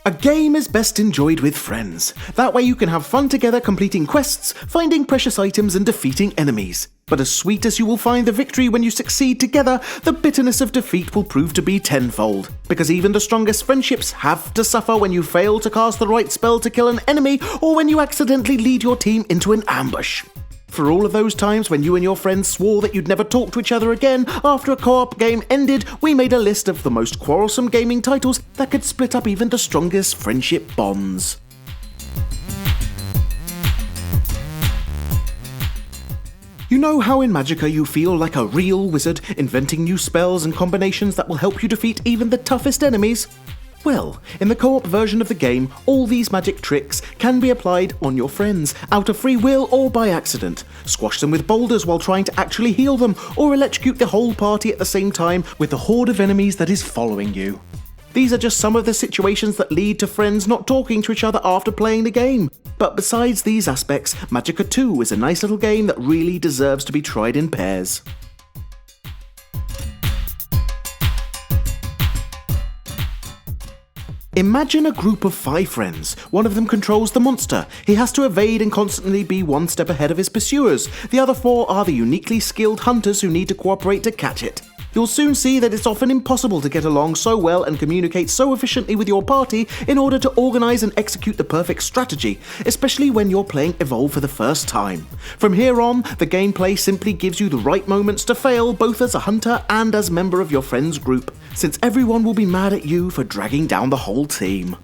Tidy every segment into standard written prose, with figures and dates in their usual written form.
A game is best enjoyed with friends. That way you can have fun together completing quests, finding precious items and defeating enemies. But as sweet as you will find the victory when you succeed together, the bitterness of defeat will prove to be tenfold. Because even the strongest friendships have to suffer when you fail to cast the right spell to kill an enemy, or when you accidentally lead your team into an ambush. For all of those times when you and your friends swore that you'd never talk to each other again after a co-op game ended, we made a list of the most quarrelsome gaming titles that could split up even the strongest friendship bonds. You know how in Magica you feel like a real wizard, inventing new spells and combinations that will help you defeat even the toughest enemies? Well, in the co-op version of the game, all these magic tricks can be applied on your friends, out of free will or by accident. Squash them with boulders while trying to actually heal them, or electrocute the whole party at the same time with the horde of enemies that is following you. These are just some of the situations that lead to friends not talking to each other after playing the game. But besides these aspects, Magica II is a nice little game that really deserves to be tried in pairs. Imagine a group of 5 friends. One of them controls the monster. He has to evade and constantly be one step ahead of his pursuers. The other 4 are the uniquely skilled hunters who need to cooperate to catch it. You'll soon see that it's often impossible to get along so well and communicate so efficiently with your party in order to organize and execute the perfect strategy, especially when you're playing Evolve for the first time. From here on, the gameplay simply gives you the right moments to fail, both as a hunter and as member of your friend's group, since everyone will be mad at you for dragging down the whole team.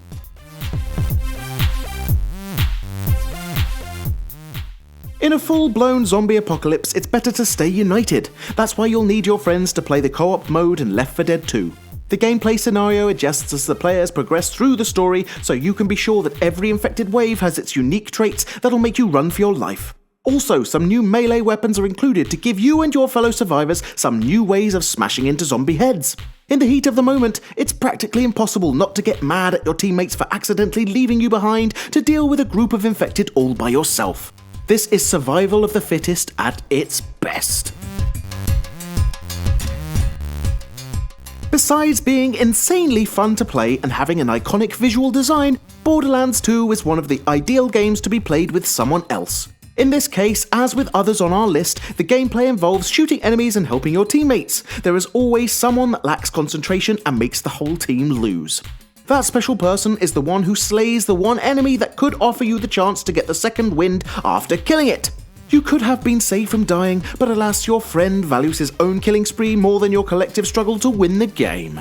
In a full-blown zombie apocalypse, it's better to stay united. That's why you'll need your friends to play the co-op mode in Left 4 Dead 2. The gameplay scenario adjusts as the players progress through the story, so you can be sure that every infected wave has its unique traits that'll make you run for your life. Also, some new melee weapons are included to give you and your fellow survivors some new ways of smashing into zombie heads. In the heat of the moment, it's practically impossible not to get mad at your teammates for accidentally leaving you behind to deal with a group of infected all by yourself. This is survival of the fittest at its best. Besides being insanely fun to play and having an iconic visual design, Borderlands II is one of the ideal games to be played with someone else. In this case, as with others on our list, the gameplay involves shooting enemies and helping your teammates. There is always someone that lacks concentration and makes the whole team lose. That special person is the one who slays the one enemy that could offer you the chance to get the second wind after killing it. You could have been saved from dying, but alas, your friend values his own killing spree more than your collective struggle to win the game.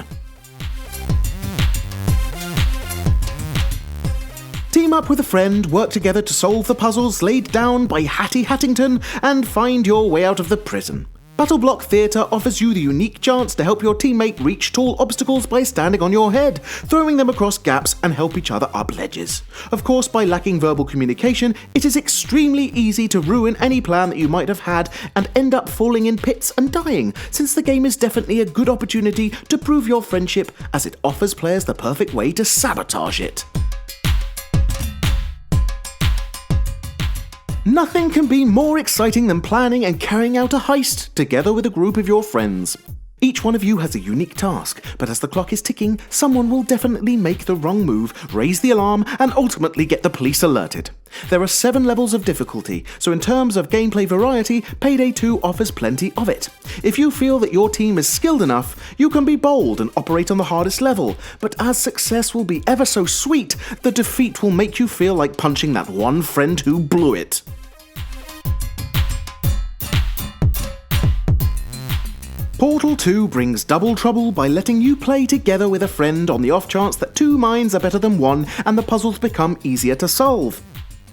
Team up with a friend, work together to solve the puzzles laid down by Hattie Hattington, and find your way out of the prison. Battleblock Theatre offers you the unique chance to help your teammate reach tall obstacles by standing on your head, throwing them across gaps and help each other up ledges. Of course, by lacking verbal communication, it is extremely easy to ruin any plan that you might have had and end up falling in pits and dying, since the game is definitely a good opportunity to prove your friendship, as it offers players the perfect way to sabotage it. Nothing can be more exciting than planning and carrying out a heist together with a group of your friends. Each one of you has a unique task, but as the clock is ticking, someone will definitely make the wrong move, raise the alarm, and ultimately get the police alerted. There are 7 levels of difficulty, so in terms of gameplay variety, Payday II offers plenty of it. If you feel that your team is skilled enough, you can be bold and operate on the hardest level, but as success will be ever so sweet, the defeat will make you feel like punching that one friend who blew it. Portal 2 brings double trouble by letting you play together with a friend on the off chance that 2 minds are better than 1 and the puzzles become easier to solve.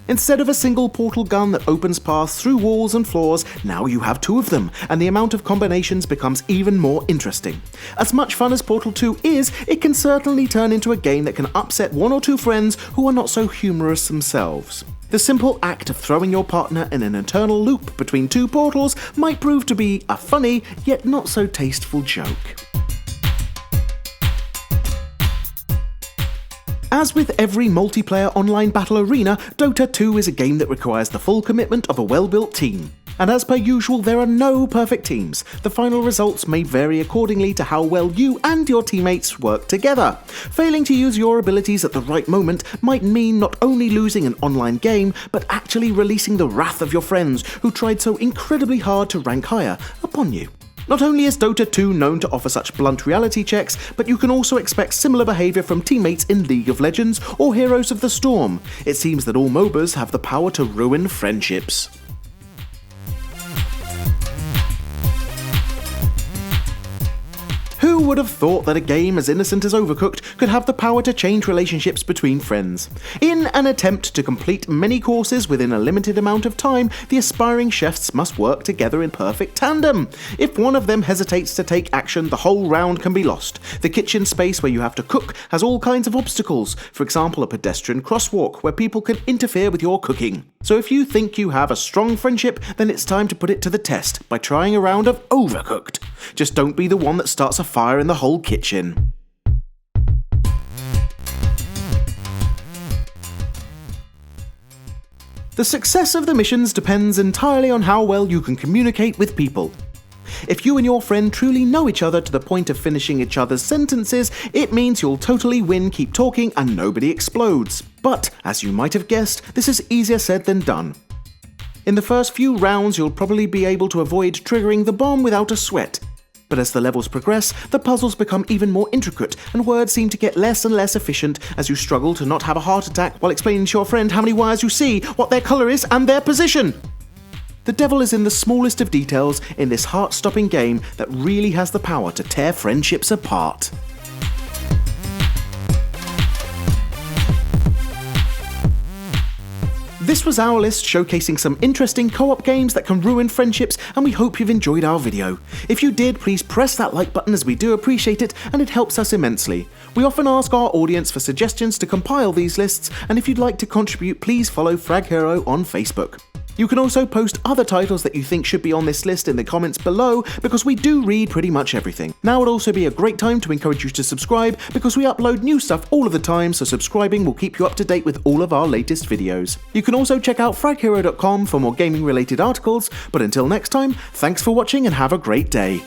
Instead of a single portal gun that opens paths through walls and floors, now you have 2 of them, and the amount of combinations becomes even more interesting. As much fun as Portal 2 is, it can certainly turn into a game that can upset 1 or 2 friends who are not so humorous themselves. The simple act of throwing your partner in an eternal loop between 2 portals might prove to be a funny, yet not so tasteful joke. As with every multiplayer online battle arena, Dota 2 is a game that requires the full commitment of a well-built team. And as per usual, there are no perfect teams. The final results may vary accordingly to how well you and your teammates work together. Failing to use your abilities at the right moment might mean not only losing an online game, but actually releasing the wrath of your friends who tried so incredibly hard to rank higher upon you. Not only is Dota 2 known to offer such blunt reality checks, but you can also expect similar behaviour from teammates in League of Legends or Heroes of the Storm. It seems that all MOBAs have the power to ruin friendships. Who would have thought that a game as innocent as Overcooked could have the power to change relationships between friends? In an attempt to complete many courses within a limited amount of time, the aspiring chefs must work together in perfect tandem. If one of them hesitates to take action, the whole round can be lost. The kitchen space where you have to cook has all kinds of obstacles, for example a pedestrian crosswalk where people can interfere with your cooking. So if you think you have a strong friendship, then it's time to put it to the test by trying a round of Overcooked. Just don't be the one that starts a fire in the whole kitchen. The success of the missions depends entirely on how well you can communicate with people. If you and your friend truly know each other to the point of finishing each other's sentences, it means you'll totally win, keep talking, and nobody explodes. But, as you might have guessed, this is easier said than done. In the first few rounds, you'll probably be able to avoid triggering the bomb without a sweat. But as the levels progress, the puzzles become even more intricate, and words seem to get less and less efficient as you struggle to not have a heart attack while explaining to your friend how many wires you see, what their colour is, and their position. The devil is in the smallest of details in this heart-stopping game that really has the power to tear friendships apart. This was our list showcasing some interesting co-op games that can ruin friendships, and we hope you've enjoyed our video. If you did, please press that like button as we do appreciate it and it helps us immensely. We often ask our audience for suggestions to compile these lists, and if you'd like to contribute, please follow Frag Hero on Facebook. You can also post other titles that you think should be on this list in the comments below, because we do read pretty much everything. Now would also be a great time to encourage you to subscribe, because we upload new stuff all of the time, so subscribing will keep you up to date with all of our latest videos. You can also check out fraghero.com for more gaming related articles, but until next time, thanks for watching and have a great day.